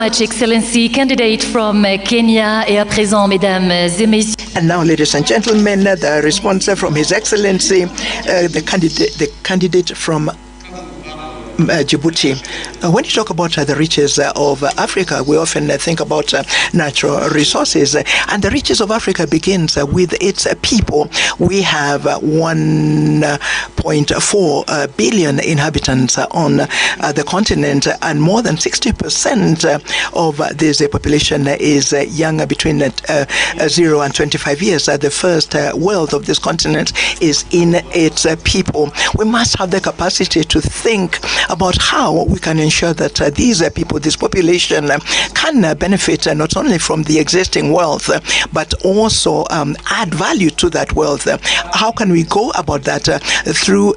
Much Excellency, candidate from Kenya, et à présent, mesdames et messieurs. And now, ladies and gentlemen, the response from His Excellency, the candidate from Djibouti. When you talk about the riches of Africa, we often think about natural resources, and the riches of Africa begins with its people. We have 1.4 billion inhabitants on the continent, and more than 60% of this population is young between 0 and 25 years. The first wealth of this continent is in its people. We must have the capacity to think about how we can ensure that these people, this population, can benefit not only from the existing wealth, but also add value to that wealth. How can we go about that? Through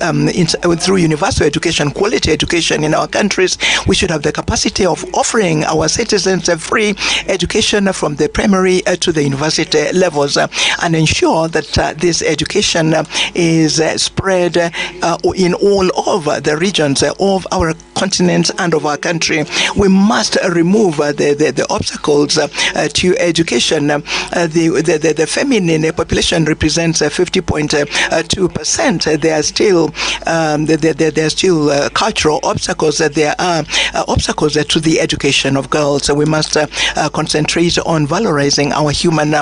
universal education, quality education in our countries. We should have the capacity of offering our citizens free education from the primary to the university levels, and ensure that this education is spread in all of the regions of our continent and of our country. We must remove the obstacles to education. The feminine population represents 50.2%. There are still cultural obstacles. There are obstacles to the education of girls. We must concentrate on valorizing our human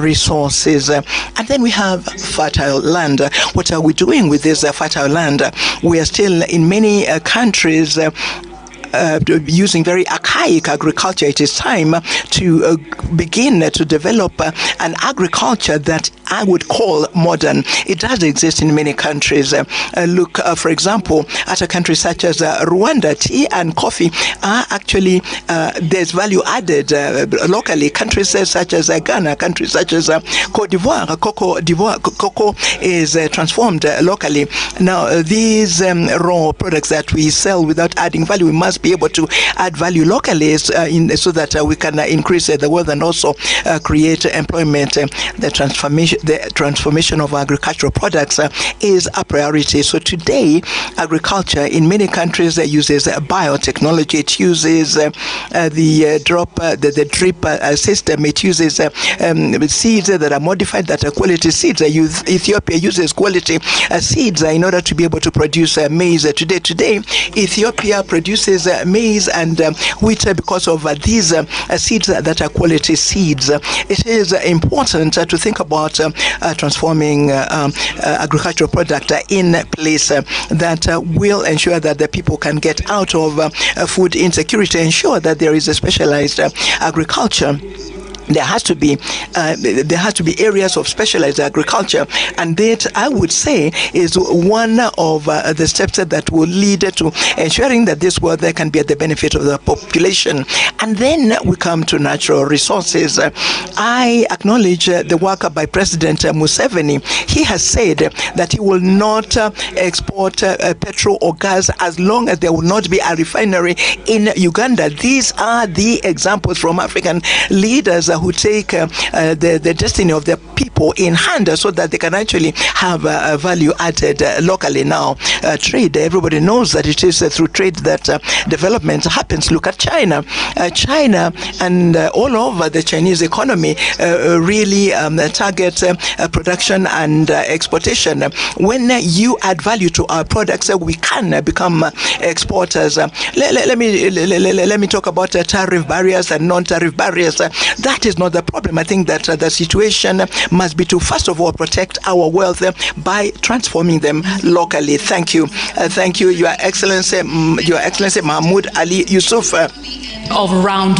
resources. And then we have fertile land. What are we doing with this fertile land? We are still in many countries using very archaic agriculture. It is time to begin to develop an agriculture that I would call modern. It does exist in many countries. Look, for example, at a country such as Rwanda. Tea and coffee are actually, there's value added locally. Countries such as Ghana, countries such as Cote d'Ivoire, cocoa is transformed locally. Now, these raw products that we sell without adding value, we must be able to add value locally so that we can increase the wealth and also create employment. The transformation of agricultural products is a priority. So today, agriculture in many countries uses biotechnology. It uses the drip system. It uses seeds that are modified, that are quality seeds. Ethiopia uses quality seeds in order to be able to produce maize. Today, Ethiopia produces maize and wheat because of these seeds that are quality seeds. It is important to think about transforming agricultural product in place that will ensure that the people can get out of food insecurity, ensure that there is a specialized agriculture. There has to be areas of specialized agriculture, and that, I would say, is one of the steps that will lead to ensuring that this wealth can be at the benefit of the population. And then we come to natural resources. I acknowledge the work by President Museveni. He has said that he will not export petrol or gas as long as there will not be a refinery in Uganda. These are the examples from African leaders who take the destiny of their people in hand so that they can actually have value added locally. Now, trade, everybody knows that it is through trade that development happens. Look at China. China and all over the Chinese economy really target production and exportation. When you add value to our products, we can become exporters. Let me talk about tariff barriers and non-tariff barriers. That is not the problem. I think that the situation must be to, first of all, protect our wealth by transforming them locally. Thank you. Thank you, Your Excellency Mahmoud Ali Youssouf. Of round